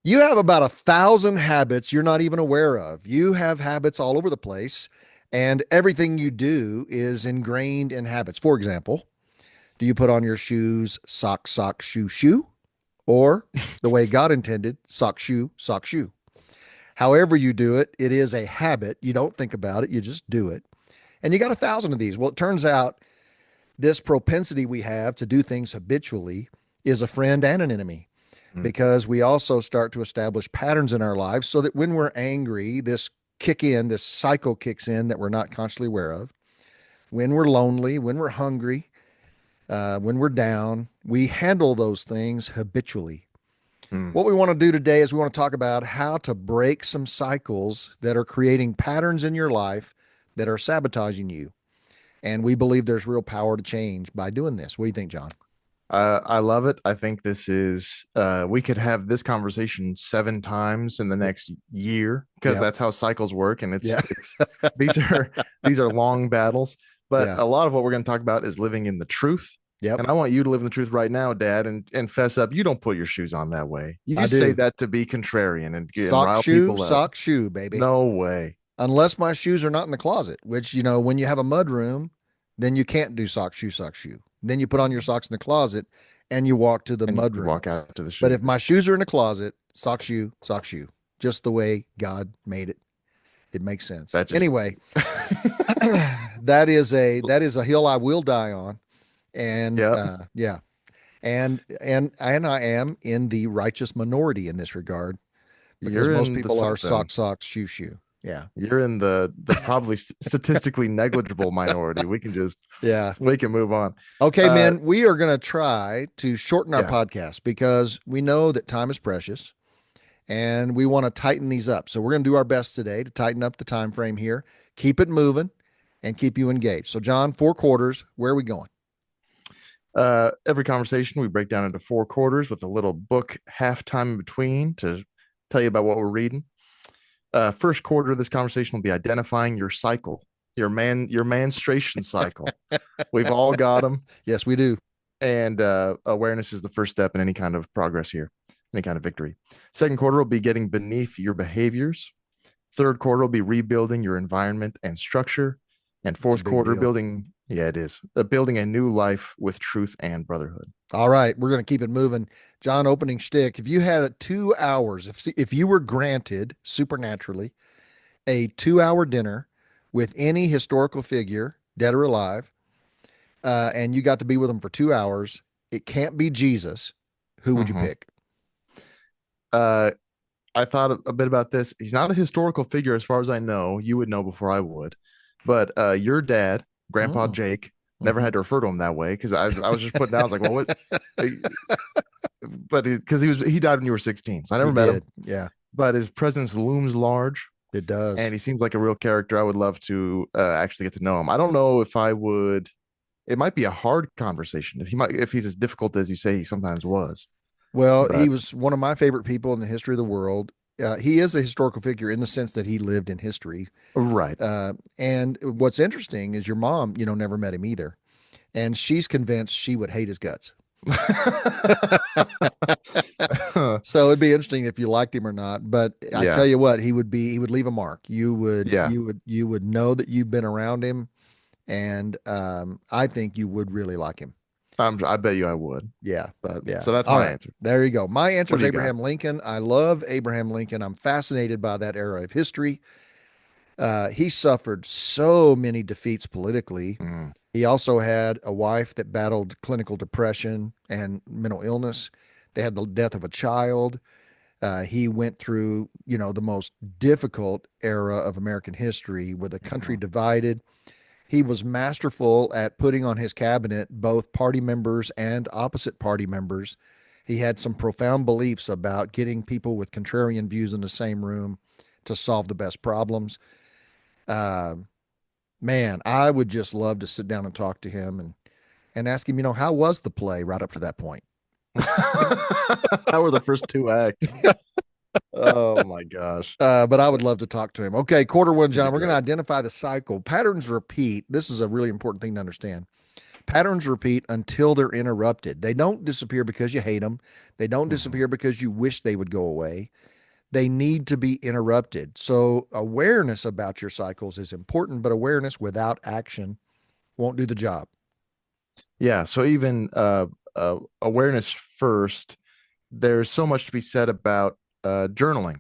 You have about 1,000 habits you're not even aware of. You have habits all over the place, and everything you do is ingrained in habits. For example, do you put on your shoes sock, sock, shoe, shoe? Or the way God intended, sock, shoe, sock, shoe? However you do it, it is a habit. You don't think about it, you just do it. And you got 1,000 of these. Well, it turns out this propensity we have to do things habitually is a friend and an enemy Mm. because we also start to establish patterns in our lives so that when we're angry, this cycle kicks in that we're not consciously aware of. When we're lonely, when we're hungry, when we're down, we handle those things habitually. Mm. What we want to do today is we want to talk about how to break some cycles that are creating patterns in your life that are sabotaging you. And we believe there's real power to change by doing this. What do you think, John? I love it. I think this is we could have this conversation 7 times in the next year because Yep. that's how cycles work, and Yeah. it's these are these are long battles. But Yeah. a lot of what we're going to talk about is living in the truth. Yep. And I want you to live in the truth right now, Dad, and fess up. You don't put your shoes on that way. I You say do. that to be contrarian and rile people up. Sock shoe, baby. No way. Unless my shoes are not in the closet, which, when you have a mud room, then you can't do sock, shoe, sock, shoe. Then you put on your socks in the closet and you walk to the And mud you room. walk out to the But shoe. if my shoes are in the closet, sock, shoe, sock, shoe, just the way God made it. It makes sense. That just Anyway, that is a hill I will die on. And Yep. yeah. And I am in the righteous minority in this regard because You're most in the people are something. sock, sock, shoe, shoe. Yeah. You're in the probably statistically negligible minority. Yeah. We can move on. Okay, Uh men, we are going to try to shorten our yeah. podcast because we know that time is precious and we want to tighten these up. So we're going to do our best today to tighten up the time frame here, keep it moving and keep you engaged. So John, 4 quarters, where are we going? Every conversation we break down into 4 quarters with a little book halftime in between to tell you about what we're reading. First quarter of this conversation will be identifying your cycle, your menstruation cycle. We've all got them, Yes, we do. and awareness is the first step in any kind of progress here, any kind of victory. Second quarter will be getting beneath your behaviors. Third quarter will be rebuilding your environment and structure, and It's a fourth big quarter deal. building. Yeah, it is building a new life with truth and brotherhood. All right, we're going to keep it moving. John, opening shtick. If you had 2 hours, if you were granted supernaturally a 2 hour dinner with any historical figure, dead or alive, and you got to be with them for 2 hours, it can't be Jesus. Who would you Mm-hmm. pick? Uh, I thought a bit about this. He's not a historical figure, as far as I know. You would know before I would, but your dad, Grandpa Mm, Jake, never mhm. had to refer to him that way because I was just putting down. I was like, well, what? But because he died when you were 16, so I He never met him. did. Yeah, But his presence looms large, it does. and he seems like a real character. I would love to actually get to know him. I don't know if I would. It might be a hard conversation if he's as difficult as you say he sometimes was. Well, he But was one of my favorite people in the history of the world. He is a historical figure in the sense that he lived in history. right. And what's interesting is your mom, never met him either. And she's convinced she would hate his guts. So it'd be interesting if you liked him or not. But I tell Yeah. you what, he would leave a mark. You would Yeah. you would know that you've been around him, and I think you would really like him. I bet you I would. Yeah. But Yeah. so that's All my right. answer. There you go. My answer What is do you got? Abraham Lincoln. I love Abraham Lincoln. I'm fascinated by that era of history. He suffered so many defeats politically. Mm. He also had a wife that battled clinical depression and mental illness. They had the death of a child. He went through, the most difficult era of American history with a country Mhm. divided. He was masterful at putting on his cabinet both party members and opposite party members. He had some profound beliefs about getting people with contrarian views in the same room to solve the best problems. Uh, Man, I would just love to sit down and talk to him and ask him, how was the play right up to that point? How were the first 2 acts? Oh my gosh. But I would love to talk to him. Okay, quarter one, That'd be John. We're going to great. identify the cycle. Patterns repeat. This is a really important thing to understand. Patterns repeat until they're interrupted. They don't disappear because you hate them. They don't Mm-hmm. disappear because you wish they would go away. They need to be interrupted. So, awareness about your cycles is important, but awareness without action won't do the job. Yeah. So even awareness first, there's so much to be said about journaling.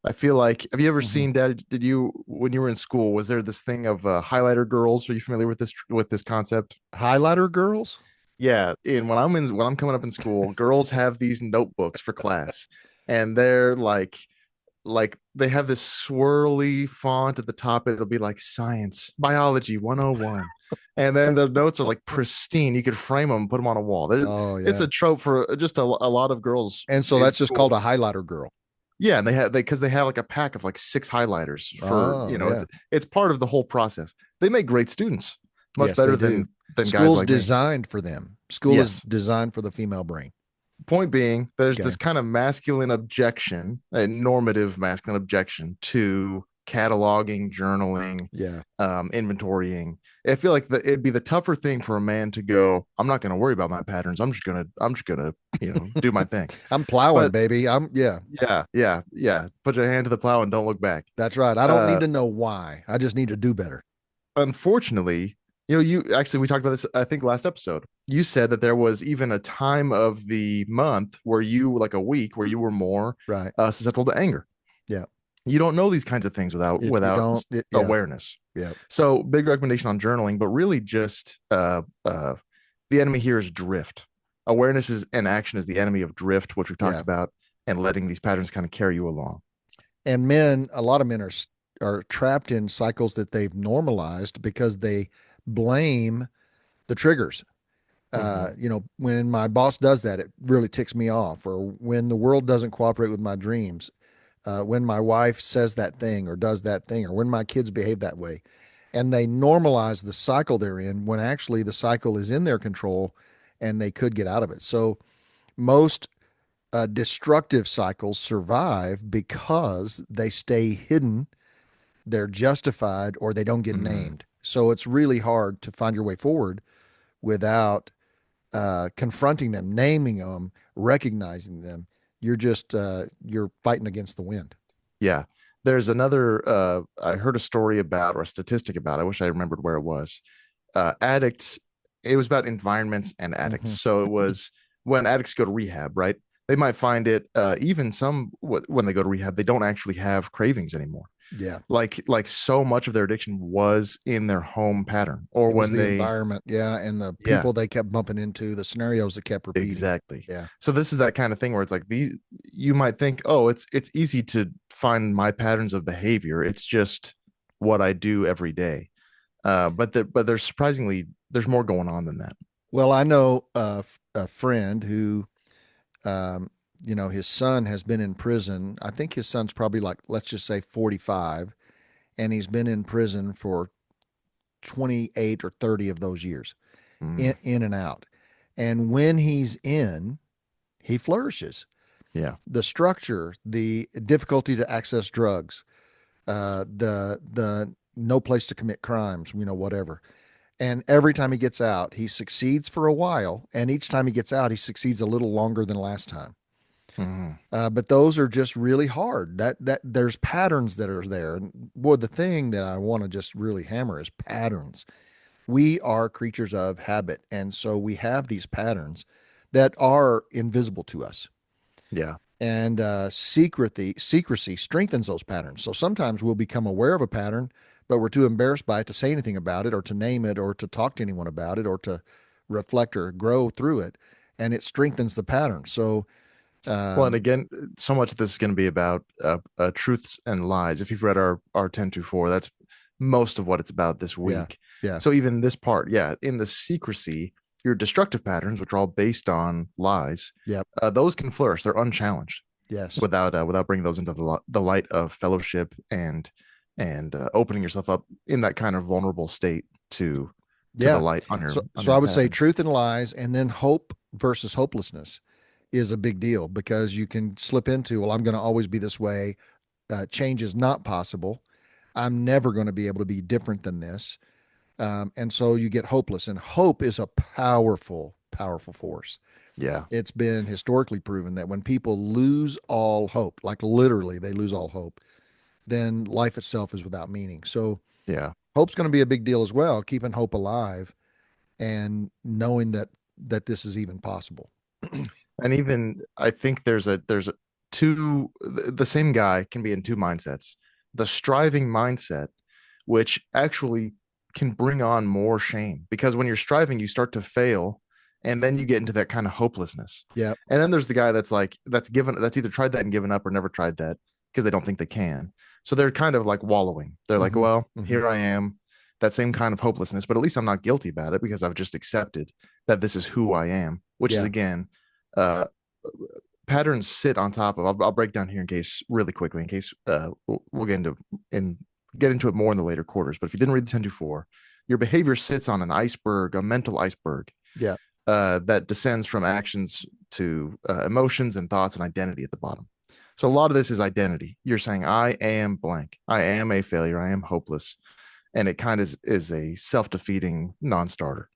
I feel like, have you ever Mhm. seen, Dad? Did you, when you were in school, was there this thing of highlighter girls? Are you familiar with this concept? Highlighter girls? Yeah, and when I'm coming up in school, girls have these notebooks for class, and they're like they have this swirly font at the top. It'll be like science, biology 101. And then the notes are like pristine. You could frame them, put them on a wall. Oh, It's yeah. a trope for just a lot of girls And so in that's just called a schools. highlighter girl. Yeah, and they because they have like a pack of like six highlighters for, Oh, yeah. it's part of the whole process. They make great students, much Yes, they better do. than guys School's like me. designed for them. School is Yes. designed for the female brain. Point being, there's Okay. this kind of masculine objection, a normative masculine objection to cataloging, journaling, Yeah. inventorying. I feel like it'd be the tougher thing for a man to go, I'm not going to worry about my patterns. I'm just gonna, do my thing. I'm plowing, But baby. Yeah, yeah. Put your hand to the plow and don't look back. that's right. I don't need Uh, to know why. I just need to do better. Unfortunately, you actually, we talked about this, I think, last episode. You said that there was even a time of the month where like a week where you were more Right. susceptible to anger. Yeah. You don't know these kinds of things If you don't, yeah. awareness. Yeah. So big recommendation on journaling, but really just the enemy here is drift. Awareness is and action is the enemy of drift, which we've talked Yeah. about, and letting these patterns kind of carry you along. And men, a lot of men are trapped in cycles that they've normalized because they blame the triggers. Mm-hmm. When my boss does that, it really ticks me off. Or when the world doesn't cooperate with my dreams, when my wife says that thing or does that thing, or when my kids behave that way. And they normalize the cycle they're in when actually the cycle is in their control and they could get out of it. So most destructive cycles survive because they stay hidden, they're justified, or they don't get Mm-hmm. named. So it's really hard to find your way forward without confronting them, naming them, recognizing them. You're fighting against the wind. Yeah. There's another I heard a story about or a statistic about, I wish I remembered where it was. Addicts, it was about environments and addicts. Mm-hmm. So it was when addicts go to rehab, right? They might find it even some when they go to rehab, they don't actually have cravings anymore. Yeah, Like so much of their addiction was in their home pattern or it was when the they environment. Yeah, and the yeah. people they kept bumping into, the scenarios that kept repeating. Exactly. Yeah, So this is that kind of thing where it's like these you might think, oh, it's easy to find my patterns of behavior. It's just what I do every day. But there's surprisingly there's more going on than that. well, I know a friend who, um, his son has been in prison. I think his son's probably like, let's just say 45, and he's been in prison for 28 or 30 of those years, Mm, in and out. And when he's in, he flourishes. yeah. The structure, the difficulty to access drugs, the no place to commit crimes, whatever. And every time he gets out, he succeeds for a while, and each time he gets out, he succeeds a little longer than last time. Mm, But those are just really hard. That there's patterns that are there. And boy, the thing that I want to just really hammer is patterns. We are creatures of habit, and so we have these patterns that are invisible to us. yeah. And secrecy strengthens those patterns. So sometimes we'll become aware of a pattern, but we're too embarrassed by it to say anything about it, or to name it, or to talk to anyone about it, or to reflect or grow through it. And it strengthens the pattern. So, Well, and um, again, so much of this is going to be about truths and lies. If you've read our 1024, that's most of what it's about this yeah, week. yeah, So even this part, yeah, in the secrecy, your destructive patterns, which are all based on lies, yep, those can flourish. They're unchallenged yes, without bringing those into the light of fellowship and opening yourself up in that kind of vulnerable state to the yeah. light on So your I would say patterns. truth and lies, and then hope versus hopelessness is a big deal, because you can slip into, well, I'm going to always be this way. Change is not possible. I'm never going to be able to be different than this. And so you get hopeless. And hope is a powerful, powerful force. Yeah. It's been historically proven that when people lose all hope, like literally they lose all hope, then life itself is without meaning. So Yeah. hope's going to be a big deal as well, keeping hope alive and knowing that this is even possible. And even I think there's a two the same guy can be in two mindsets. The striving mindset, which actually can bring on more shame because when you're striving, you start to fail, and then you get into that kind of hopelessness. Yeah. And then there's the guy that's like that's either tried that and given up or never tried that because they don't think they can. So they're kind of like wallowing. They're like, Hmm. well, Hmm. here I am, that same kind of hopelessness, but at least I'm not guilty about it because I've just accepted that this is who I am, which is Yeah. again, uh, patterns sit on top of. I'll break down here in case really quickly in case we'll get into it more in the later quarters. But if you didn't read the 10-4, your behavior sits on an iceberg, a mental iceberg Yeah. that descends from actions to emotions and thoughts and identity at the bottom. So a lot of this is identity. You're saying, I am blank. I am a failure. I am hopeless. And it kind of is a self defeating non starter.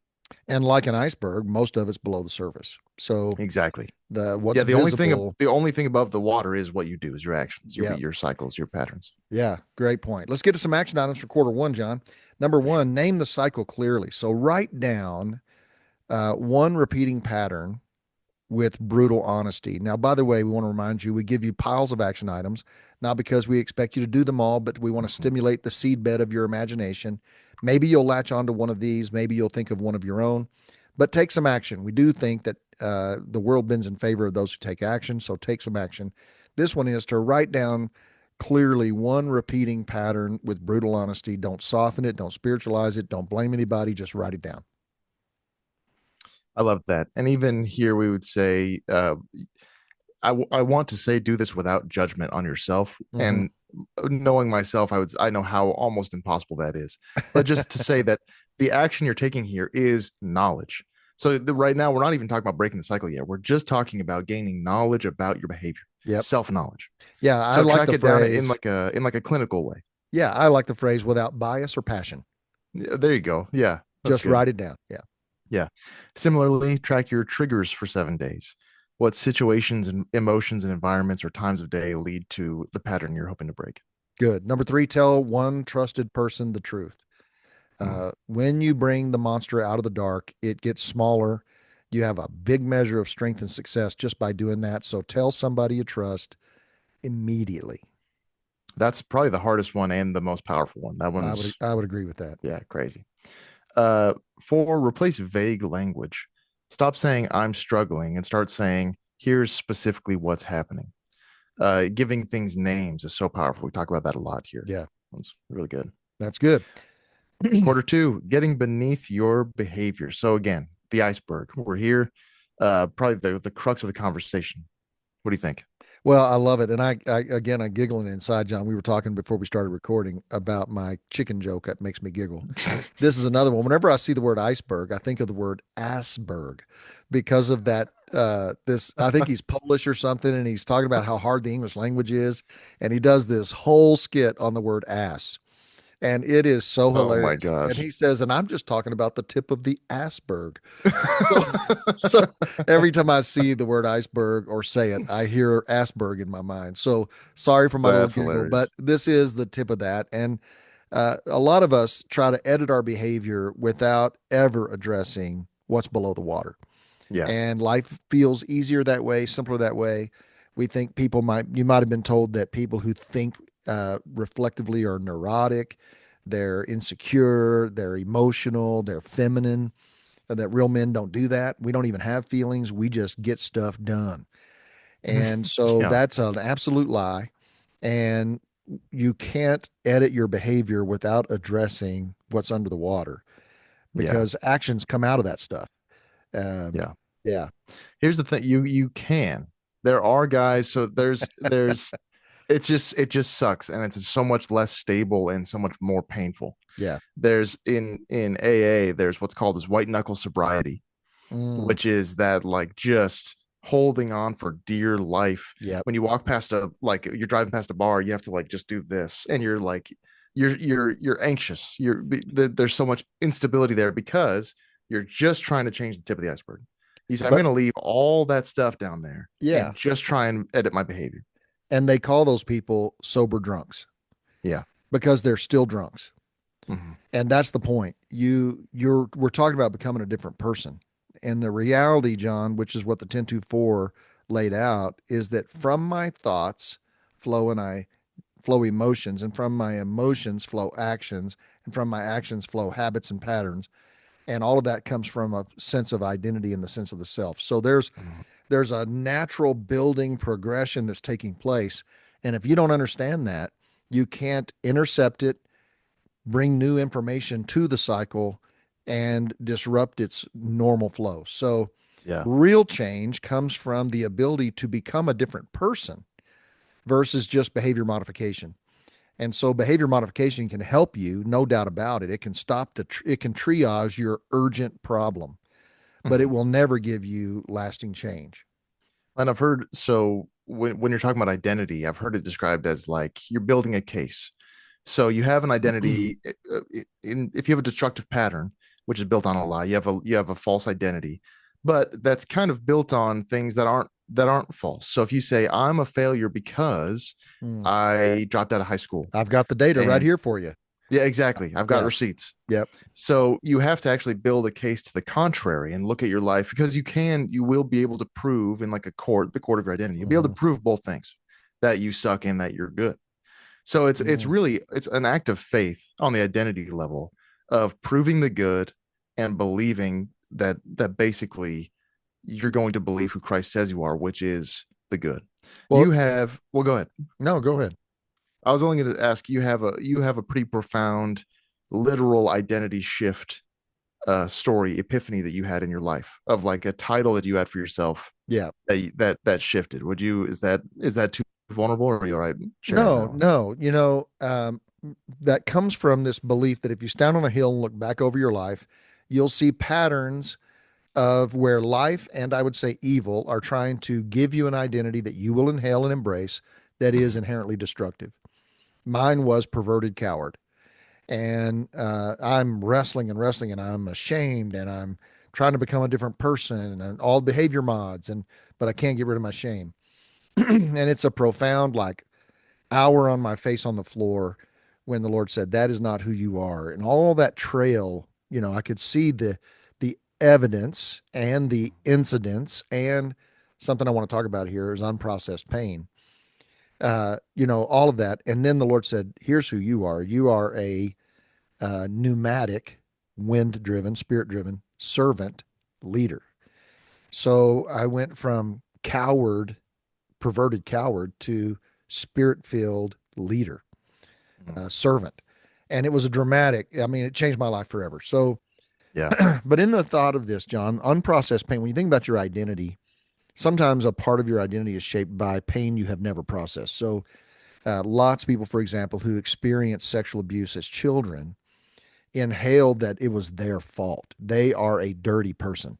And like an iceberg, most of it's below the surface. So Exactly. the what's Yeah. visible, The only thing above the water is what you do, is your actions, yeah, your cycles, your patterns. yeah, great point. Let's get to some action items for quarter one, John. Number one, name the cycle clearly. So write down one repeating pattern with brutal honesty. Now, by the way, we want to remind you we give you piles of action items, not because we expect you to do them all, but we want to Mhm. stimulate the seed bed of your imagination. Maybe you'll latch onto one of these, maybe you'll think of one of your own, but take some action. We do think that the world bends in favor of those who take action, so take some action. This one is to write down clearly one repeating pattern with brutal honesty. Don't soften it, don't spiritualize it, don't blame anybody, just write it down. I love that. And even here, we would say, I want to say, do this without judgment on yourself. Mm-hmm. And knowing myself, I know how almost impossible that is. But just to say that the action you're taking here is knowledge. So right now, we're not even talking about breaking the cycle yet. We're just talking about gaining knowledge about your behavior, Yep. self knowledge. Yeah, I So like track the it down in phrase. like a clinical way. Yeah, I like the phrase without bias or passion. Yeah, there you go. Yeah, that's Just good. write it down. Yeah. Yeah. Similarly, track your triggers for 7 days. What situations and emotions and environments or times of day lead to the pattern you're hoping to break? Good. Number three, tell one trusted person the truth. Hmm. When you bring the monster out of the dark, it gets smaller. You have a big measure of strength and success just by doing that. So tell somebody you trust immediately. That's probably the hardest one and the most powerful one. That one's, I would agree with that. yeah, crazy. Uh, four, replace vague language. Stop saying I'm struggling and start saying, here's specifically what's happening. Giving things names is so powerful. We talk about that a lot here. Yeah, That's really good. that's good. Quarter two, getting beneath your behavior. So again, the iceberg. We're here. Probably the crux of the conversation. What do you think? Well, I love it. And I again, I'm giggling inside, John. We were talking before we started recording about my chicken joke that makes me giggle. This is another one. Whenever I see the word iceberg, I think of the word assberg because of that. This, I think he's Polish or something, and he's talking about how hard the English language is. And he does this whole skit on the word ass. And it is so Oh my hilarious. And gosh. he says, and I'm just talking about the tip of the iceberg. So, so every time I see the word iceberg or say it, I hear Asperg in my mind. So sorry for my little That's giggle, but hilarious. this is the tip of that. And a lot of us try to edit our behavior without ever addressing what's below the water. Yeah. And life feels easier that way, simpler that way. We think you might have been told that people who think reflectively are neurotic, they're insecure, they're emotional, they're feminine, that real men don't do that. We don't even have feelings. We just get stuff done. And so Yeah. that's an absolute lie. And you can't edit your behavior without addressing what's under the water Yeah. because actions come out of that stuff. Um, Yeah. yeah. Here's the thing. You can. There are guys. So there's it just sucks and it's so much less stable and so much more painful. Yeah. There's in AA, there's what's called as white knuckle sobriety, Mm, which is that like just holding on for dear life. yep. When you walk past a like you're driving past a bar, you have to like just do this, and you're like you're anxious. There's so much instability there because you're just trying to change the tip of the iceberg. You say, I'm But going to leave all that stuff down there yeah, and just try and edit my behavior. and they call those people sober drunks Yeah. because they're still drunks. Mhm. And that's the point. We're talking about becoming a different person. And the reality, John, which is what the 1024 laid out, is that from my thoughts flow emotions, and from my emotions flow actions, and from my actions flow habits and patterns. And all of that comes from a sense of identity in the sense of the self. So Mhm. there's a natural building progression that's taking place. And if you don't understand that, you can't intercept it, bring new information to the cycle, and disrupt its normal flow. So, Yeah. real change comes from the ability to become a different person versus just behavior modification. And so, behavior modification can help you, no doubt about it. It can it can triage your urgent problem, but it Mhm. will never give you lasting change. And I've heard so when you're talking about identity, I've heard it described as like you're building a case. So you have an identity in if you have a destructive pattern, which is built on a lie, you have a false identity, but that's kind of built on things that aren't false. So if you say I'm a failure because Mm. I dropped out of high school, I've got the data right and here for you. yeah, exactly, I've got Yeah. receipts. Yep. So you have to actually build a case to the contrary and look at your life because you will be able to prove in like a court, the court of your identity, you'll be able to Mm-hmm. prove both things that you suck and that you're good. So it's Mm. really it's an act of faith on the identity level of proving the good and believing that basically you're going to believe who Christ says you are, which is the good. Well, Well, go ahead. no, go ahead. I was only going to ask you have a pretty profound literal identity shift story epiphany that you had in your life of like a title that you had for yourself Yeah. that shifted. Would you is that too vulnerable or are you all right sharing No, that one? no. That comes from this belief that if you stand on a hill and look back over your life, you'll see patterns of where life and I would say evil are trying to give you an identity that you will inhale and embrace that is Mhm. inherently destructive. Mine was perverted coward. And I'm wrestling and wrestling, and I'm ashamed, and I'm trying to become a different person, and all behavior mods, but I can't get rid of my shame. And it's a profound, like, hour on my face on the floor when the Lord said, "That is not who you are." And all that trail, I could see the evidence and the incidents, and something I want to talk about here is unprocessed pain. All of that. And then the Lord said, "Here's who you are. You are a pneumatic, wind driven, spirit driven servant leader." So I went from coward, perverted coward, to spirit filled leader, Mhm. servant. And it was a dramatic, I mean, it changed my life forever. So, Yeah. but in the thought of this, John, unprocessed pain, when you think about your identity, sometimes a part of your identity is shaped by pain you have never processed. So, lots of people, for example, who experience sexual abuse as children inhaled that it was their fault. They are a dirty person,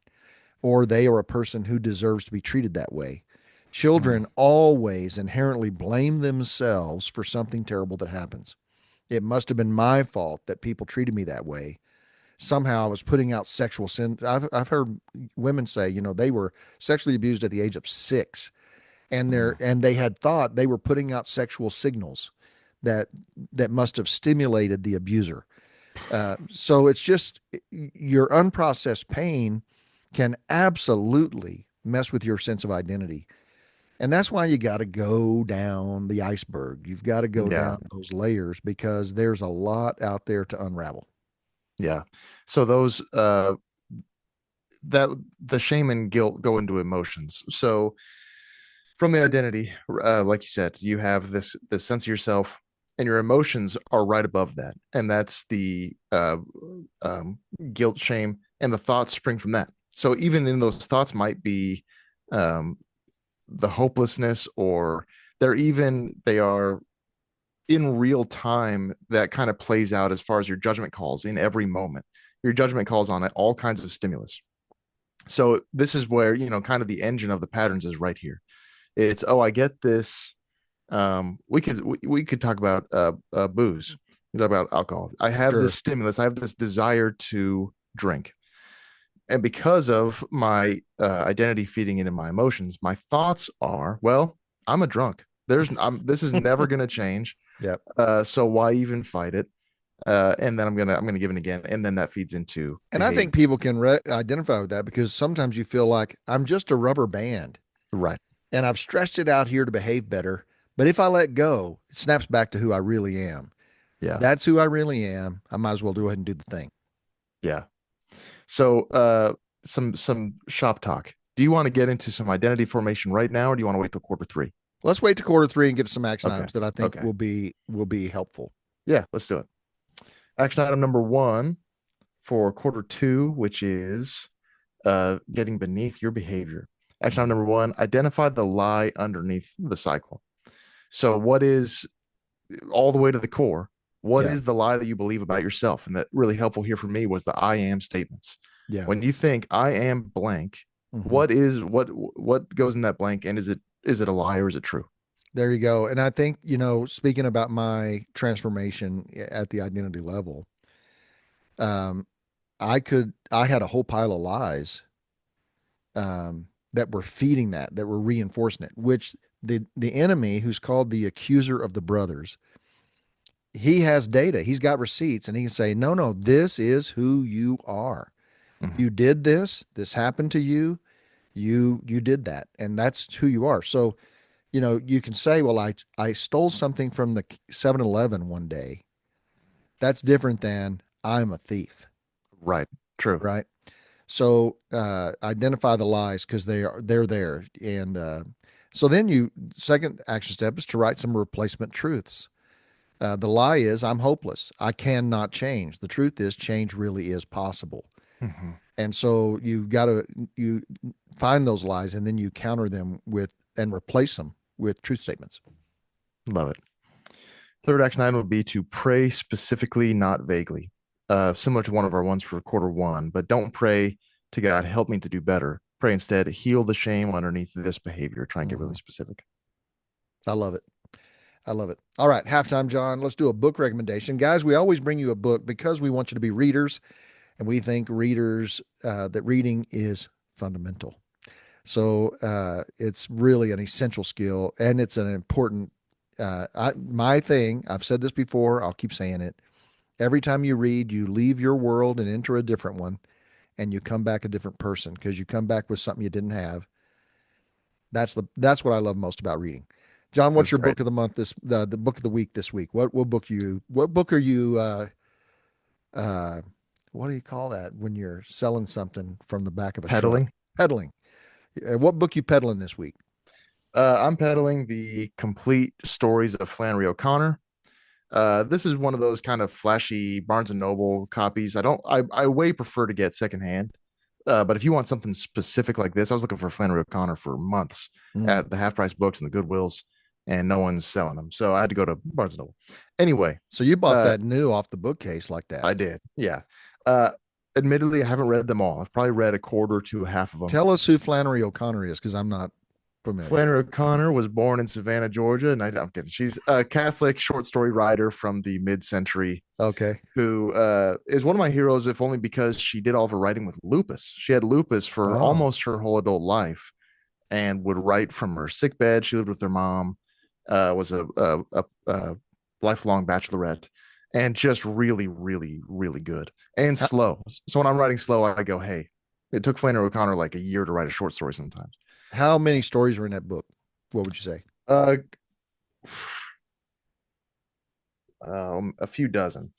or they are a person who deserves to be treated that way. Mhm. Children always inherently blame themselves for something terrible that happens. It must have been my fault that people treated me that way. Somehow I was putting out sexual sin. I've heard women say, they were sexually abused at the age of 6, and Mhm. they had thought they were putting out sexual signals that that must have stimulated the abuser. So it's just your unprocessed pain can absolutely mess with your sense of identity. And that's why you got to go down the iceberg. You've got to go Yeah. down those layers because there's a lot out there to unravel. Yeah. So those that the shame and guilt go into emotions. So from the identity, like you said, you have this sense of yourself, and your emotions are right above that, and that's the um, guilt, shame, and the thoughts spring from that. So even in those thoughts might be um, the hopelessness, or they are in real time that kind of plays out as far as your judgment calls in every moment. Your judgment calls on it, all kinds of stimulus. So this is where kind of the engine of the patterns is right here. It's, oh, I get this. We could talk about booze. about alcohol. I have this Sure. stimulus. I have this desire to drink. And because of my identity feeding into my emotions, my thoughts are, well, I'm a drunk. This is never going to change. Yep. So why even fight it? And then I'm gonna give it again, and then that feeds into And I behavior. think people can identify with that because sometimes you feel like I'm just a rubber band Right. and I've stretched it out here to behave better. But if I let go, it snaps back to who I really am. Yeah. That's who I really am. I might as well go ahead and do the thing. Yeah. So some shop talk. Do you want to get into some identity formation right now, or do you want to wait till quarter three? Let's wait to quarter three and get to some action Okay. items that I think Okay. will be helpful. Yeah, let's do it. Action item number one for quarter two, which is getting beneath your behavior. Action item number one, identify the lie underneath the cycle. So, what is all the way to the core? What Yeah. is the lie that you believe about yourself? And that really helpful here for me was the I am statements. Yeah. When you think I am blank, Hmm. what goes in that blank, and is it a lie or is it true? There you go. And I think, speaking about my transformation at the identity level, um, I had a whole pile of lies that were feeding that were reinforcing it, which the enemy, who's called the accuser of the brothers, he has data, he's got receipts, and he can say, no, no, this is who you are. Mhm. You did this. This happened to you. You did that, and that's who you are. So, you can say, well, I stole something from the 7-Eleven one day. That's different than I'm a thief, Right. True. right? So identify the lies because they're there, and so then you second action step is to write some replacement truths. The lie is I'm hopeless. I cannot change. The truth is change really is possible. Mhm. And so you find those lies and then you counter them with and replace them with truth statements. Love it. Third action item would be to pray specifically, not vaguely. Similar to one of our ones for quarter one, but don't pray to God, help me to do better. Pray instead, heal the shame underneath this behavior. Try and get Mm-hmm. really specific. I love it. I love it. All right, halftime, John. Let's do a book recommendation, guys. We always bring you a book because we want you to be readers, and we think readers that reading is fundamental. So it's really an essential skill, and it's an important. My thing. I've said this before. I'll keep saying it. Every time you read, you leave your world and enter a different one, and you come back a different person because you come back with something you didn't have. That's what I love most about reading. John, what's That's your great. book of the month the book of the week this week? What book are you uh what do you call that when you're selling something from the back of a truck? Pedaling. Peddling. What book you peddling this week? I'm pedaling the complete stories of Flannery O'Connor. This is one of those kind of flashy Barnes and Noble copies. I way prefer to get secondhand. But if you want something specific like this, I was looking for Flannery O'Connor for months Mm. at the half price books and the Goodwills, and no one's selling them. So I had to go to Barnes and Noble. Anyway, So you bought uh, that new off the bookcase like that. I did. Yeah. Uh, Admittedly, I haven't read them all. I've probably read a quarter to a half of them. Tell us who Flannery O'Connor is because I'm not familiar. Flannery O'Connor was born in Savannah, Georgia. And I'm kidding. She's a Catholic short story writer from the mid century Okay. who is one of my heroes, if only because she did all of her writing with lupus. She had lupus for Oh. almost her whole adult life and would write from her sick bed. She lived with her mom, was a lifelong bachelorette, and just really, really, really good and How, slow. So when I'm writing slow, I go, hey, it took Flannery O'Connor like a year to write a short story sometimes. how many stories are in that book? What would you say? Uh, a few dozen.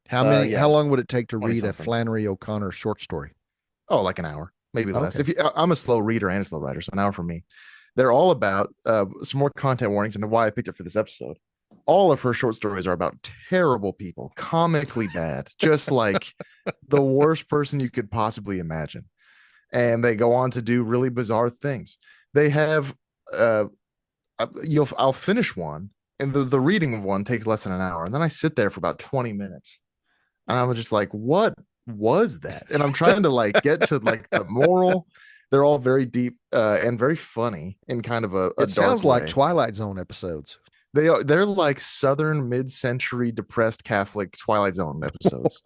How Yeah, long would it take to 20 read a something. Flannery O'Connor short story? Oh, like an hour, maybe less. Okay. If you, I'm a slow reader and a slow writer, so an hour for me. They're all about some more content warnings and why I picked it for this episode. All of her short stories are about terrible people, comically bad, just like the worst person you could possibly imagine. And they go on to do really bizarre things. They have uh I'll finish one and the reading of one takes less than an hour. And then I sit there for about 20 minutes. And I'm just like, what was that? And I'm trying to like get to like the moral. They're all very deep and very funny in kind of a It dark sounds like way. Twilight Zone episodes. they're like Southern mid-century depressed Catholic Twilight Zone episodes.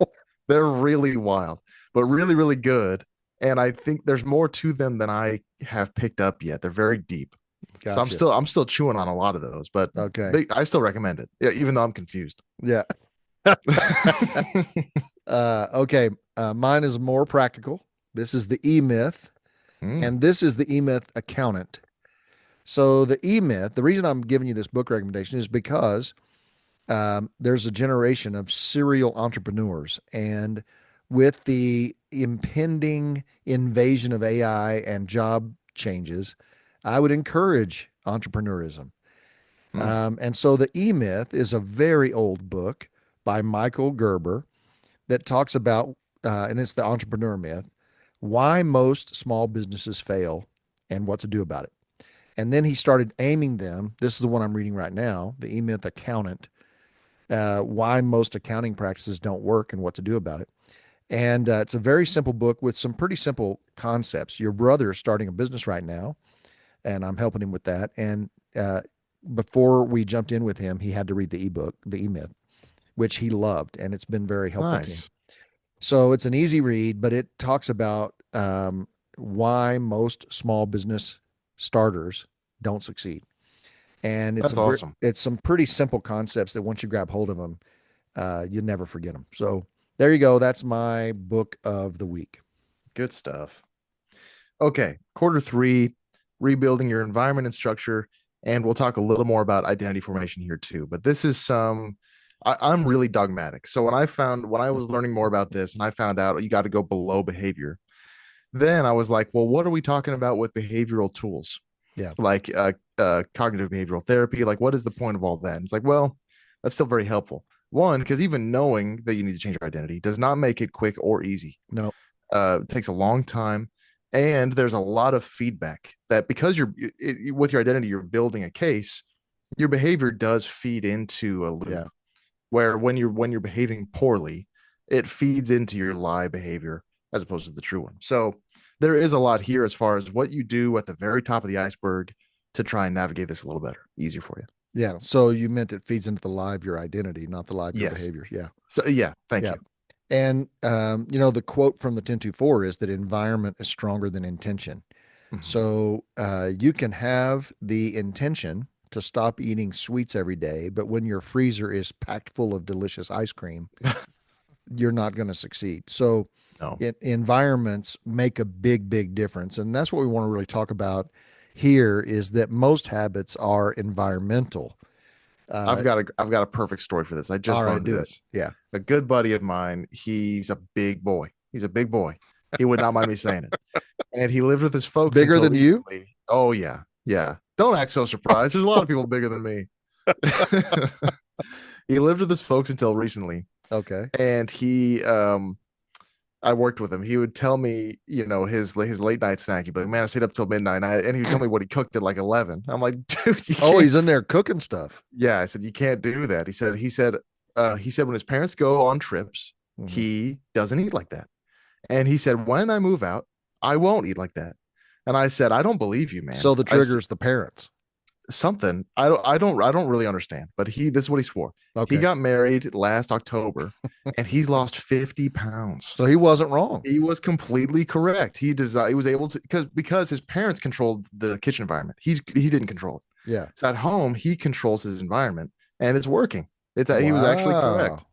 They're really wild, but really, really good. And I think there's more to them than I have picked up yet. They're very deep. So Gotcha. I'm still chewing on a lot of those, but Okay. I still recommend it. Yeah, even though I'm confused. Yeah. Okay. Mine is more practical. This is the E Myth, Mm, and this is the E Myth Accountant. So, the E Myth, the reason I'm giving you this book recommendation is because there's a generation of serial entrepreneurs. And with the impending invasion of AI and job changes, I would encourage entrepreneurism. mm. And so the E Myth is a very old book by Michael Gerber that talks about, and it's the entrepreneur myth, why most small businesses fail and what to do about it. And then he started aiming them. This is the one I'm reading right now, the E Myth Accountant, why most accounting practices don't work and what to do about it. And it's a very simple book with some pretty simple concepts. Your brother is starting a business right now, and I'm helping him with that. And before we jumped in with him, he had to read the ebook, the E Myth, which he loved, and it's been very helpful to him. Nice. So it's an easy read, but it talks about why most small business starters don't succeed. And That's awesome. it's some pretty simple concepts that once you grab hold of them, you never forget them. So there you go. That's my book of the week. Good stuff. Okay, quarter three, rebuilding your environment and structure. And we'll talk a little more about identity formation here too. But this is I'm really dogmatic. So when I was learning more about this and I found out you got to go below behavior, then I was like, well, what are we talking about with behavioral tools? Yeah. Like cognitive behavioral therapy. Like, what is the point of all that? And it's like, well, that's still very helpful. One, because even knowing that you need to change your identity does not make it quick or easy. No. It takes a long time, and there's a lot of feedback that because with your identity, you're building a case. Your behavior does feed into a loop Yeah. where when you're behaving poorly, it feeds into your lie behavior as opposed to the true one. So there is a lot here as far as what you do at the very top of the iceberg to try and navigate this a little better, easier for you. Yeah. So you meant it feeds into the lie of your identity, not the lie of your Yes. behavior. Yeah. So yeah, thank Yeah. you. And, the quote from the 1024 is that environment is stronger than intention. Mhm. So you can have the intention to stop eating sweets every day, but when your freezer is packed full of delicious ice cream, you're not going to succeed. So No, environments make a big, big difference. And that's what we want to really talk about here is that most habits are environmental. Uh, I've got a perfect story for this. I all just right, learned do it. this. Yeah. A good buddy of mine, he's a big boy. He's a big boy. He would not mind me saying it. And he lived with his folks Bigger until than you? recently. Oh yeah, yeah. Don't act so surprised. There's a lot of people bigger than me. He lived with his folks until recently, Okay. and I worked with him. He would tell me, his late night snack. He'd be like, "Man, I stayed up till midnight," and he would tell me what he cooked at like 11. I'm like, "Dude, you Oh, he's can't." in there cooking stuff. Yeah, I said, "You can't do that." He said when his parents go on trips, Mhm. he doesn't eat like that. And he said, when I move out, I won't eat like that. And I said, I don't believe you, man. So the trigger's the parents. Something I don't really understand, but this is what he swore. He Okay. got married last October and he's lost 50 pounds. So he wasn't wrong. He was completely correct. He was able to because his parents controlled the kitchen environment. He didn't control it. Yeah. So at home, he controls his environment and it's working. He was actually correct. Wow.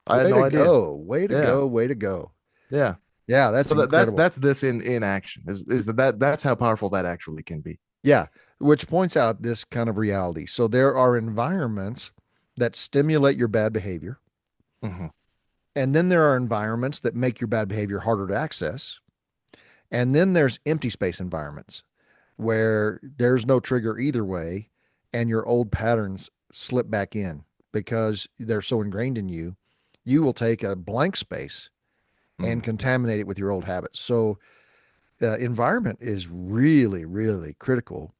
I had Way no to idea. go. Way to Yeah. go. Way to go. Yeah. Yeah, that's So that incredible. that's this in action. That's how powerful that actually can be. Yeah, which points out this kind of reality. So there are environments that stimulate your bad behavior, Mhm. and then there are environments that make your bad behavior harder to access. And then there's empty space environments where there's no trigger either way, and your old patterns slip back in because they're so ingrained in you. You will take a blank space and Mm. contaminate it with your old habits. So, environment is really, really critical,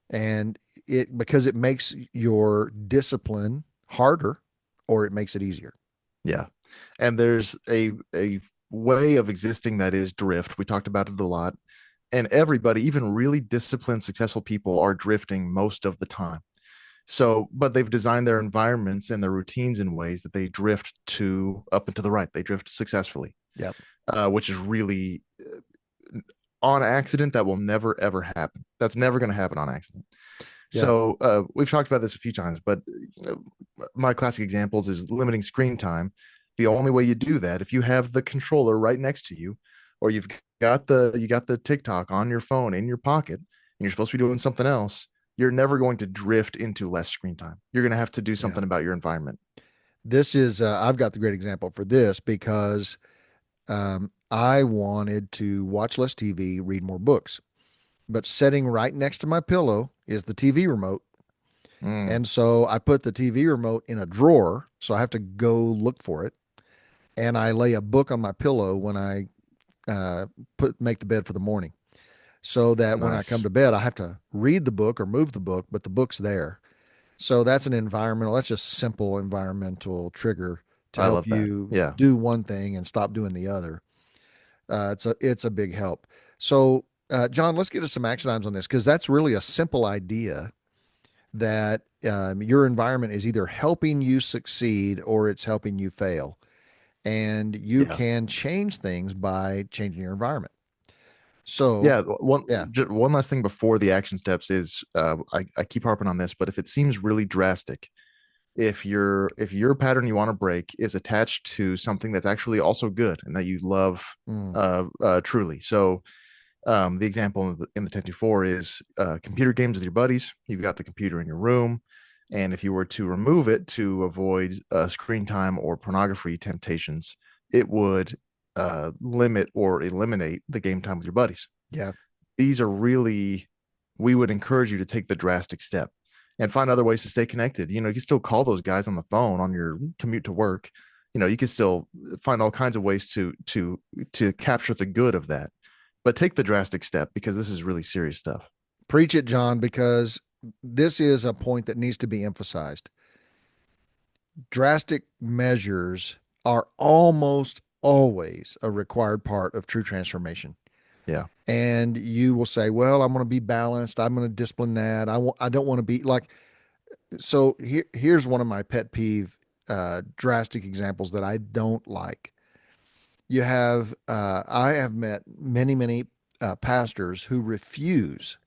and it because it makes your discipline harder or it makes it easier. Yeah. And there's a way of existing that is drift. We talked about it a lot. And everybody, even really disciplined, successful people, are drifting most of the time. So, but they've designed their environments and their routines in ways that they drift to up and to the right. They drift successfully, Yep. which is really on accident. That will never ever happen. That's never going to happen on accident. Yeah. So we've talked about this a few times, but my classic examples is limiting screen time. The only way you do that, if you have the controller right next to you, or you got the TikTok on your phone in your pocket, and you're supposed to be doing something else, you're never going to drift into less screen time. You're going to have to do Yeah. something about your environment. This is, I've got the great example for this because I wanted to watch less TV, read more books, but sitting right next to my pillow is the TV remote. Mm, And so I put the TV remote in a drawer. So I have to go look for it. And I lay a book on my pillow when I make the bed for the morning, so that when I come nice. to bed, I have to read the book or move the book, but the book's there. So that's an environmental, that's just a simple environmental trigger to I help love that. you Yeah. do one thing and stop doing the other. It's a big help. So, John, let's get to some action items on this because that's really a simple idea that your environment is either helping you succeed or it's helping you fail. And you Yeah. can change things by changing your environment. So, Yeah, yeah. one last thing before the action steps is I keep harping on this, but if it seems really drastic, if your pattern you want to break is attached to something that's actually also good and that you love Mm, truly. So the example in the 1024 is computer games with your buddies. You've got the computer in your room, and if you were to remove it to avoid screen time or pornography temptations, it would limit or eliminate the game time with your buddies. yeah. These are really, we would encourage you to take the drastic step and find other ways to stay connected. You know, you can still call those guys on the phone on your commute to work. You know, you can still find all kinds of ways to capture the good of that, but take the drastic step because this is really serious stuff. Preach it, John, because this is a point that needs to be emphasized. Drastic measures are almost always a required part of true transformation. Yeah. And you will say, "Well, I'm going to be balanced. I'm going to discipline that. I don't want to be like." So here's one of my pet peeve, drastic examples that I don't like. I have met many pastors who refuse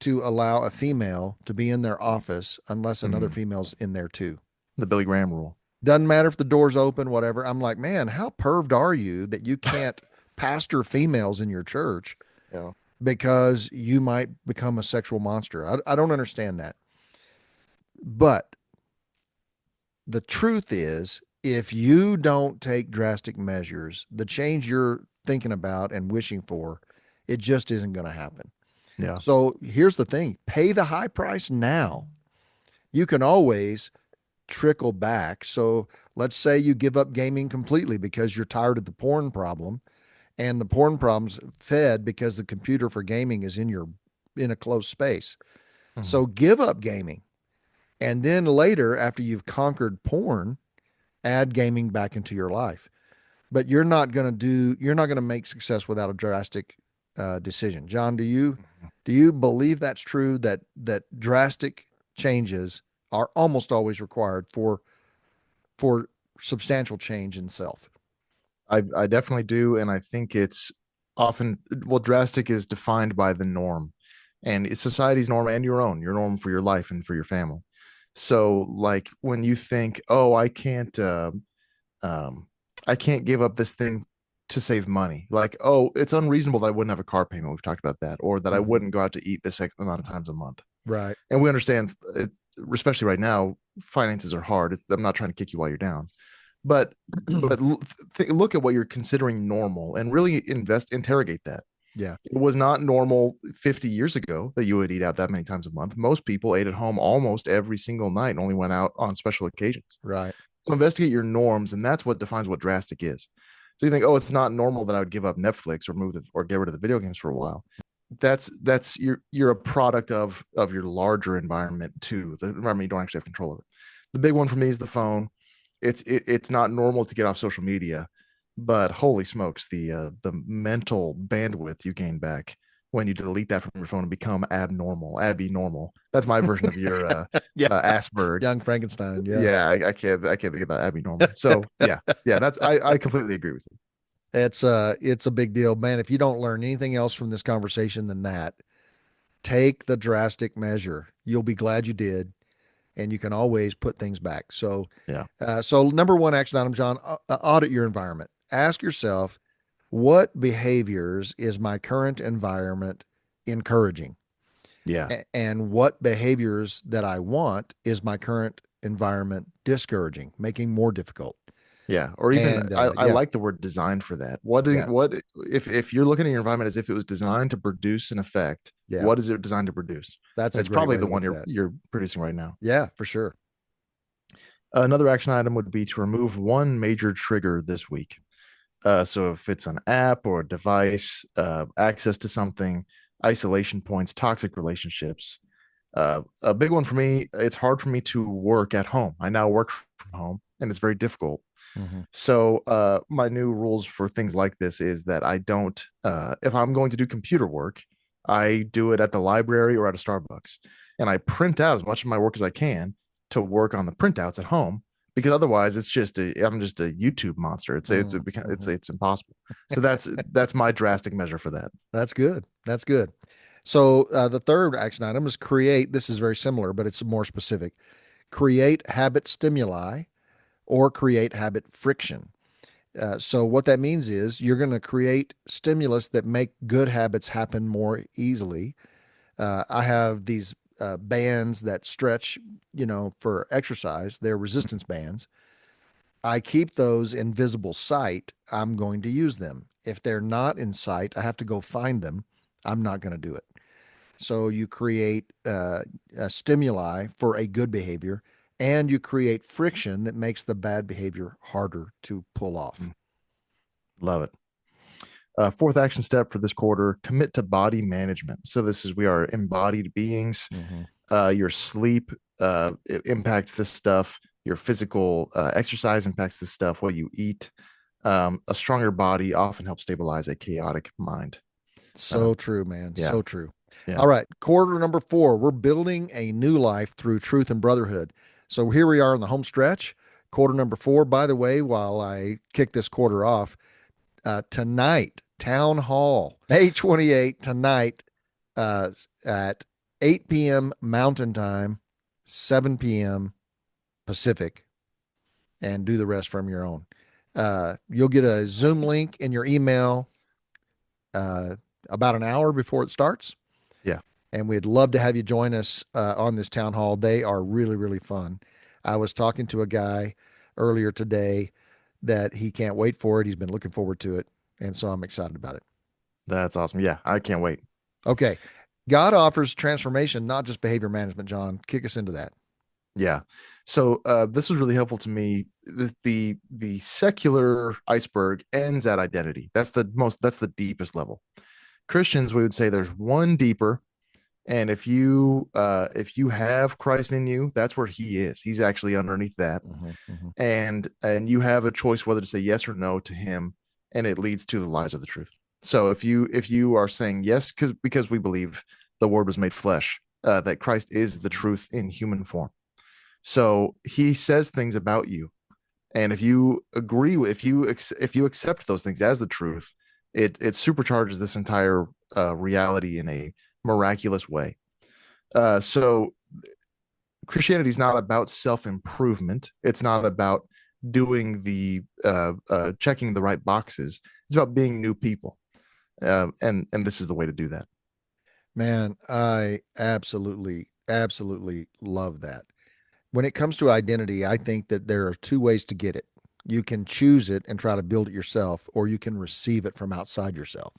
to allow a female to be in their office unless another Mm-hmm. female's in there too. The Billy Graham rule. Doesn't matter if the door's open, whatever. I'm like, man, how perved are you that you can't pastor females in your church Yeah. because you might become a sexual monster? I don't understand that. But the truth is, if you don't take drastic measures, the change you're thinking about and wishing for, it just isn't going to happen. Yeah. So here's the thing, pay the high price now. You can always trickle back. So let's say you give up gaming completely because you're tired of the porn problem, and the porn problem's fed because the computer for gaming is in a closed space. Mm-hmm. So give up gaming. And then later, after you've conquered porn, add gaming back into your life. But you're not going to make success without a drastic decision. John, do you believe that's true, that drastic changes are almost always required for substantial change in self? I definitely do, and I think it's often, well, drastic is defined by the norm, and it's society's norm and your norm for your life and for your family. So, like when you think, oh, um, I can't give up this thing to save money. Like, oh, it's unreasonable that I wouldn't have a car payment. We've talked about that, or that I Mm-hmm. wouldn't go out to eat this X amount of times a month. Right. And we understand, especially right now, finances are hard. I'm not trying to kick you while you're down, but look at what you're considering normal and really interrogate that. Yeah. It was not normal 50 years ago that you would eat out that many times a month. Most people ate at home almost every single night and only went out on special occasions. Right. So investigate your norms, and that's what defines what drastic is. So you think, oh, it's not normal that I would give up Netflix or or get rid of the video games for a while. That's you're a product of your larger environment too, the environment you don't actually have control over. The big one for me is the phone. It's not normal to get off social media, but holy smokes, the mental bandwidth you gain back when you delete that from your phone and become abnormal, abby normal. That's my version of your Yeah. Asperg. Young Frankenstein. Yeah. Yeah, I can't think about abby normal. So yeah, that's I completely agree with you. It's a big deal, man. If you don't learn anything else from this conversation than that, take the drastic measure. You'll be glad you did, and you can always put things back. Yeah, So number one action item, John, audit your environment. Ask yourself, what behaviors is my current environment encouraging? yeah, And what behaviors that I want is my current environment discouraging, making more difficult? yeah. Or even And I yeah, like the word designed for that. yeah, What if you're looking at your environment as if it was designed to produce an effect? yeah, What is it designed to produce? that's And a it's great probably way to the look one at you're that. you're producing right now. Yeah, for sure. Another action item would be to remove one major trigger this week. So if it's an app or a device, access to something, isolation points, toxic relationships. A big one for me, it's hard for me to work at home. I now work from home and it's very difficult. Hmm. So my new rules for things like this is that I don't, if I'm going to do computer work, I do it at the library or at a Starbucks, and I print out as much of my work as I can to work on the printouts at home. Because otherwise, I'm just a YouTube monster. Hmm. It's impossible. So that's my drastic measure for that. That's good. That's good. So the third action item is create. This is very similar, but it's more specific. Create habit stimuli or create habit friction. So what that means is you're going to create stimulus that make good habits happen more easily. I have these bands that stretch, for exercise. They're resistance bands. I keep those in visible sight. I'm going to use them. If they're not in sight, I have to go find them. I'm not going to do it. So you create a stimuli for a good behavior, and you create friction that makes the bad behavior harder to pull off. Mm, love it. Fourth action step for this quarter: commit to body management. So this is we are embodied beings. Mm-hmm. Your sleep it impacts this stuff. Your physical exercise impacts this stuff. What you eat. A stronger body often helps stabilize a chaotic mind. Uh, So true, man. yeah, So true. yeah, All right. Quarter number four. We're building a new life through truth and brotherhood. So here we are in the home stretch. Quarter number four. By the way, while I kick this quarter off, tonight, Town Hall, May 28th, tonight at 8 p.m. Mountain Time, 7 p.m. Pacific, and do the rest from your own. You'll get a Zoom link in your email uh, about an hour before it starts. yeah. And we'd love to have you join us on this town hall. They are really, really fun. I was talking to a guy earlier today that he can't wait for it. He's been looking forward to it. And so I'm excited about it. That's awesome. Yeah, I can't wait. Okay. God offers transformation, not just behavior management, John. Kick us into that. Yeah. So this was really helpful to me. The secular iceberg ends at identity. That's the deepest level. Christians, we would say there's one deeper, and if you have Christ in you, that's where he is. He's actually underneath that. Mm-hmm, mm-hmm. And you have a choice whether to say yes or no to him, and it leads to the lies of the truth. So if you are saying yes because we believe the word was made flesh, that Christ is the truth in human form. So he says things about you, and if you agree with if you accept those things as the truth, it supercharges this entire reality in a miraculous way. So Christianity is not about self improvement. It's not about doing the checking the right boxes. It's about being new people, and this is the way to do that. Man, I absolutely, absolutely love that. When it comes to identity, I think that there are two ways to get it. You can choose it and try to build it yourself, or you can receive it from outside yourself.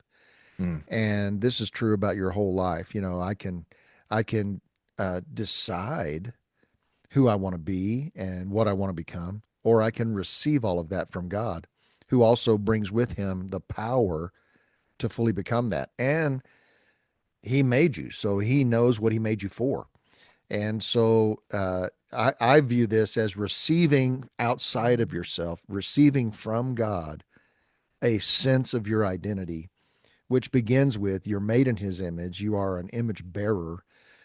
Mm, And this is true about your whole life. I can decide who I want to be and what I want to become, or I can receive all of that from God, who also brings with him the power to fully become that. And he made you, so he knows what he made you for. And so I view this as receiving outside of yourself, receiving from God a sense of your identity, which begins with you're made in his image. You are an image bearer.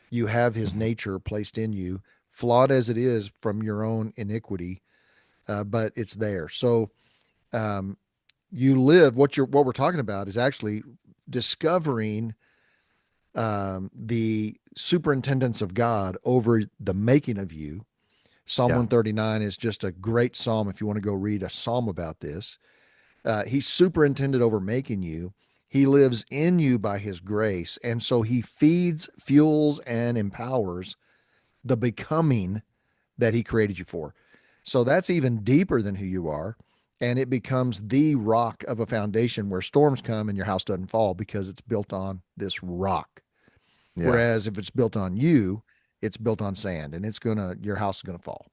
You have his Mhm. nature placed in you, flawed as it is from your own iniquity, but it's there. So um, you live what we're talking about is actually discovering the superintendence of God over the making of you. Psalm Yeah. 139 is just a great psalm if you want to go read a psalm about this. He's superintended over making you. He lives in you by his grace. And so he feeds, fuels, and empowers the becoming that he created you for. So that's even deeper than who you are. And it becomes the rock of a foundation where storms come and your house doesn't fall because it's built on this rock. Yeah. Whereas if it's built on you, it's built on sand and your house is going to fall.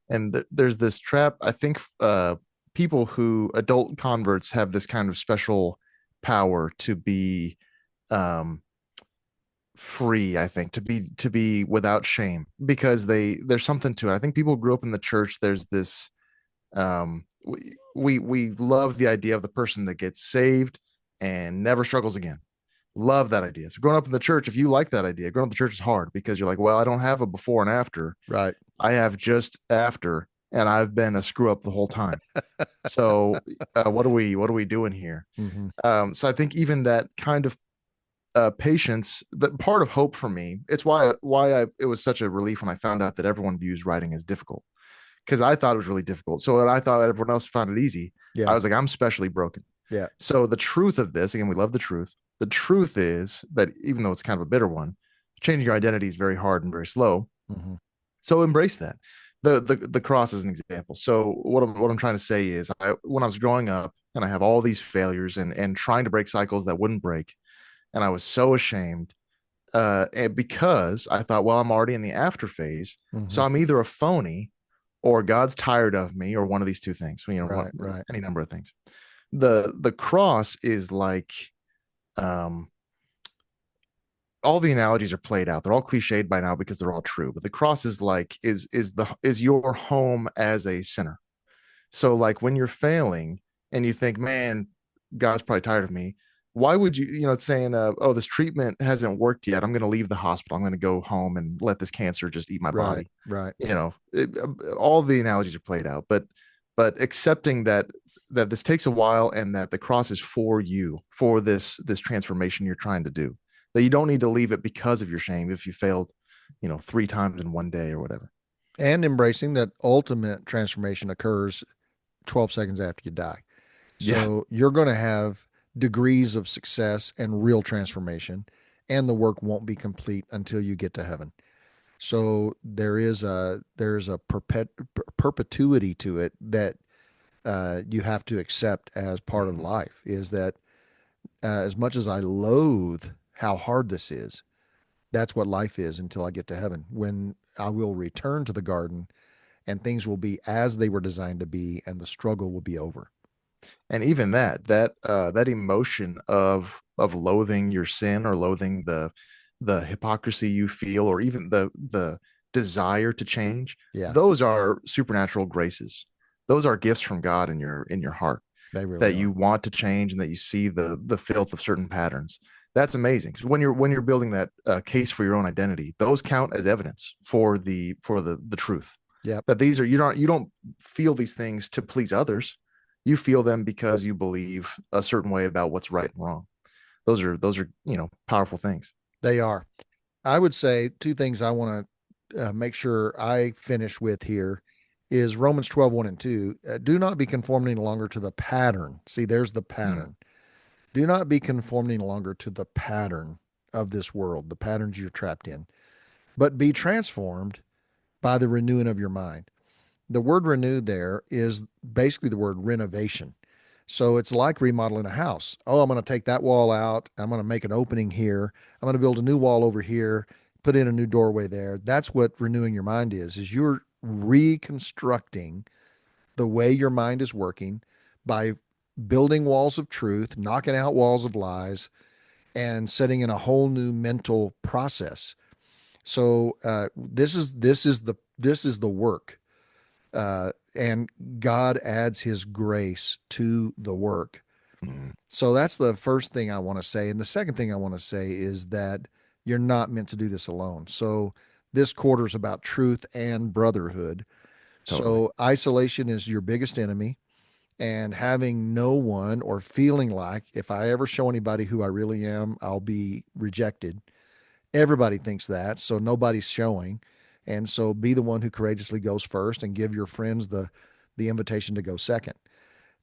And there's this trap. I think people who adult converts have this kind of special power to be um, free. I think to be without shame because there's something to it. I think people grew up in the church. There's this we love the idea of the person that gets saved and never struggles again. Love that idea. So growing up in the church, if you like that idea, growing up in the church is hard because you're like, well, I don't have a before and after. Right. I have just after, and I've been a screw up the whole time. So what are we doing here? Mm-hmm. So I think even that kind of patience, that part of hope for me, it's it was such a relief when I found out that everyone views writing as difficult because I thought it was really difficult. So I thought everyone else found it easy. I Yeah. was like, I'm specially broken. Yeah. So the truth of this, again, we love the truth. The truth is that even though it's kind of a bitter one, changing your identity is very hard and very slow. Mm-hmm. So embrace that. The cross is an example. So what I'm trying to say is, when I was growing up and I have all these failures and trying to break cycles that wouldn't break, and I was so ashamed, and because I thought, well, I'm already in the after phase, Mm-hmm. so I'm either a phony or God's tired of me, or one of these two things. Right. Right. Any number of things. The cross is like um all the analogies are played out. They're all cliched by now because they're all true. But the cross is like is your home as a sinner. So like when you're failing and you think, man, God's probably tired of me. Why would it's saying, oh, this treatment hasn't worked yet. I'm going to leave the hospital. I'm going to go home and let this cancer just eat my Right. body. Right. All the analogies are played out, but accepting that this takes a while and that the cross is for you for this transformation you're trying to do, that you don't need to leave it because of your shame if you failed 3 times in one day or whatever. And embracing that ultimate transformation occurs 12 seconds after you die. Yeah. So you're going to have degrees of success and real transformation, and the work won't be complete until you get to heaven. So there's a perpetuity to it that you have to accept as part of Mhm. life. Is that as much as I loathe how hard this is, that's what life is until I get to heaven, when I will return to the garden and things will be as they were designed to be, and the struggle will be over. And even that emotion of loathing your sin, or loathing the hypocrisy you feel, or even the desire to change, Yeah, those are supernatural graces. Those are gifts from God in your heart, they really that you are. want to change and that you see the filth of certain patterns. That's amazing. Because when you're building that case for your own identity, those count as evidence for the truth. Yep. That these are you don't feel these things to please others. You feel them because you believe a certain way about what's right and wrong. Those are powerful things. They are. I would say two things I want to make sure I finish with here is Romans 12:1 and 2. Do not be conformed any longer to the pattern. See, there's the Mm. pattern. Do not be conformed any longer to the pattern of this world, the patterns you're trapped in, but be transformed by the renewing of your mind. The word renewed there is basically the word renovation. So it's like remodeling a house. Oh, I'm going to take that wall out. I'm going to make an opening here. I'm going to build a new wall over here, put in a new doorway there. That's what renewing your mind is you're reconstructing the way your mind is working by building walls of truth, knocking out walls of lies, and setting in a whole new mental process. So this is the work, and God adds His grace to the work. Mm, So that's the first thing I want to say. And the second thing I want to say is that you're not meant to do this alone. So this quarter is about truth and brotherhood. totally. So isolation is your biggest enemy, and having no one, or feeling like if I ever show anybody who I really am, I'll be rejected. Everybody thinks that, so nobody's showing. And so be the one who courageously goes first and give your friends the invitation to go second.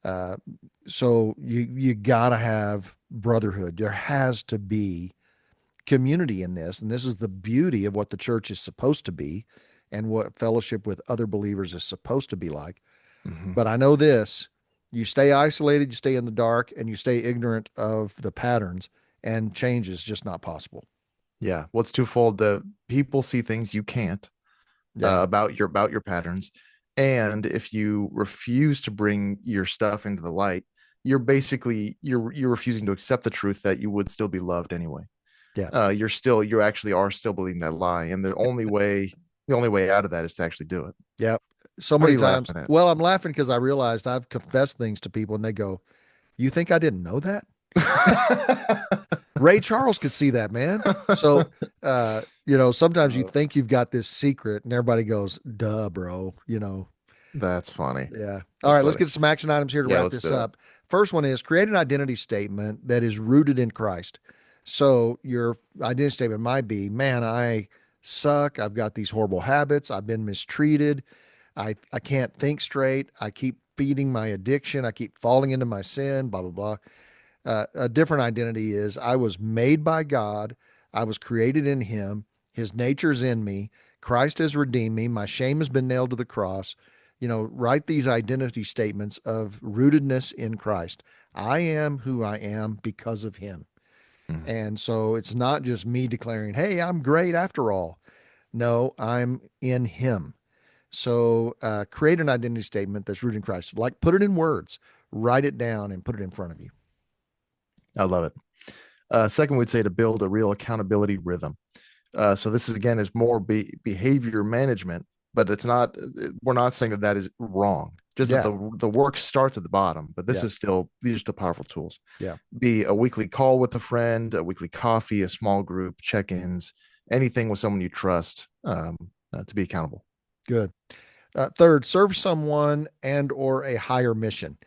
Uh, so you gotta have brotherhood. There has to be community in this, and this is the beauty of what the church is supposed to be, and what fellowship with other believers is supposed to be like. Hmm. But I know this: you stay isolated, you stay in the dark, and you stay ignorant of the patterns, and change is just not possible. Yeah. What's twofold? The people see things you can't, Yeah, about your patterns, and if you refuse to bring your stuff into the light, you're refusing to accept the truth that you would still be loved anyway. yeah, You actually are still believing that lie, and the only way out of that is to actually do it. yeah. So What are many you times. laughing at? Well, I'm laughing because I realized I've confessed things to people, and they go, "You think I didn't know that?" Ray Charles could see that, man. So, sometimes you Uh, think you've got this secret, and everybody goes, "Duh, bro." that's funny. Yeah. All That's right, let's funny. get some action items here to Yeah, wrap let's this do it. up. First one is create an identity statement that is rooted in Christ. So your identity statement might be, man, I suck. I've got these horrible habits. I've been mistreated. I can't think straight. I keep feeding my addiction. I keep falling into my sin, blah, blah, blah. A different identity is I was made by God. I was created in Him. His nature's in me. Christ has redeemed me. My shame has been nailed to the cross. Write these identity statements of rootedness in Christ. I am who I am because of Him. Mhm. And so it's not just me declaring, hey, I'm great after all. No, I'm in Him. So create an identity statement that's rooted in Christ. Like put it in words, write it down, and put it in front of you. I love it. Second, we'd say to build a real accountability rhythm. So this is again is more behavior management, but it's not. We're not saying that that is wrong. Just that Yeah. the work starts at the bottom, but this Yeah. is still these are still powerful tools. Yeah. Be a weekly call with a friend, a weekly coffee, a small group check-ins, anything with someone you trust to be accountable. Good. Third, serve someone and or a higher mission.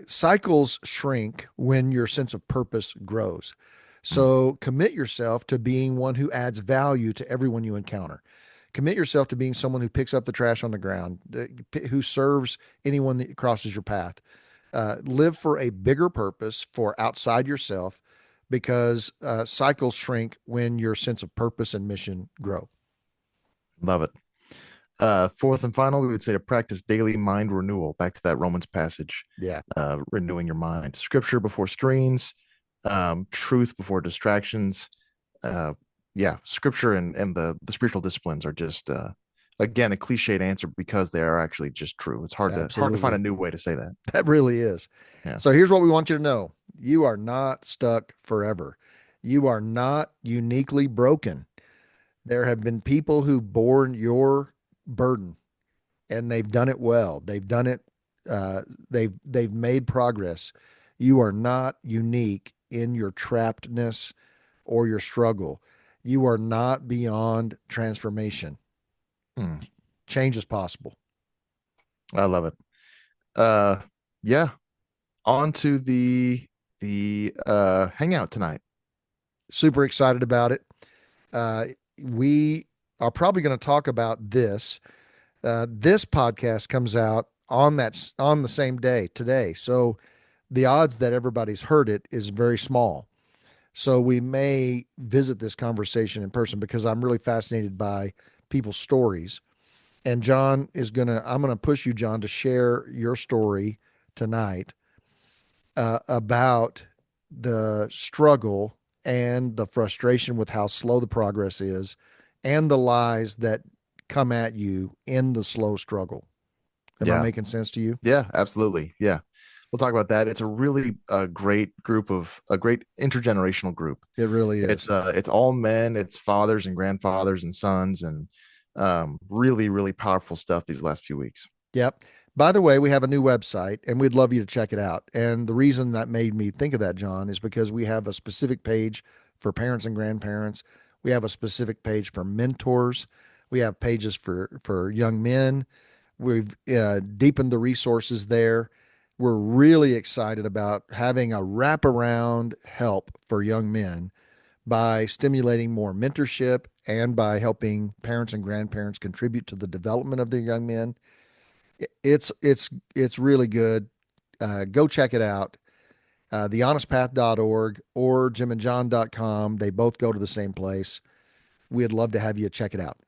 Cycles shrink when your sense of purpose grows. Mm, So commit yourself to being one who adds value to everyone you encounter. Commit yourself to being someone who picks up the trash on the ground, who serves anyone that crosses your path. Live for a bigger purpose for outside yourself, because cycles shrink when your sense of purpose and mission grow. love it. Fourth and final, we would say to practice daily mind renewal. Back to that Romans passage, Yeah, renewing your mind. Scripture before screens, truth before distractions. Uh, yeah, scripture and the spiritual disciplines are just again a cliched answer because they are actually just true. It's hard to find a absolutely. new way to say that. That really is. Yeah, So here's what we want you to know: you are not stuck forever. You are not uniquely broken. There have been people who bore your burden, and they've done it well. They've done it. They've made progress. You are not unique in your trappedness or your struggle. You are not beyond transformation. mm, Change is possible. I love it. Uh, yeah, on to the hangout tonight. Super excited about it. Uh, we are probably going to talk about this. This podcast comes out on the same day today, so the odds that everybody's heard it is very small. So we may visit this conversation in person, because I'm really fascinated by people's stories. And I'm gonna push you, John, to share your story tonight about the struggle and the frustration with how slow the progress is, and the lies that come at you in the slow struggle. Am I Yeah, making sense to you? yeah, absolutely. Yeah, we'll talk about that. It's a really great group of a great intergenerational group. It really is. It's all men, it's fathers and grandfathers and sons, and really really powerful stuff these last few weeks. Yep. By the way, we have a new website and we'd love you to check it out. And the reason that made me think of that, John, is because we have a specific page for parents and grandparents. We have a specific page for mentors. We have pages for young men. We've deepened the resources there. We're really excited about having a wraparound help for young men by stimulating more mentorship and by helping parents and grandparents contribute to the development of their young men. It's really good. Go check it out. Thehonestpath.org or jimandjohn.com. They both go to the same place. We'd love to have you check it out.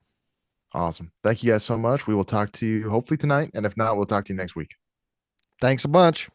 Awesome. Thank you guys so much. We will talk to you hopefully tonight. And if not, we'll talk to you next week. Thanks a bunch.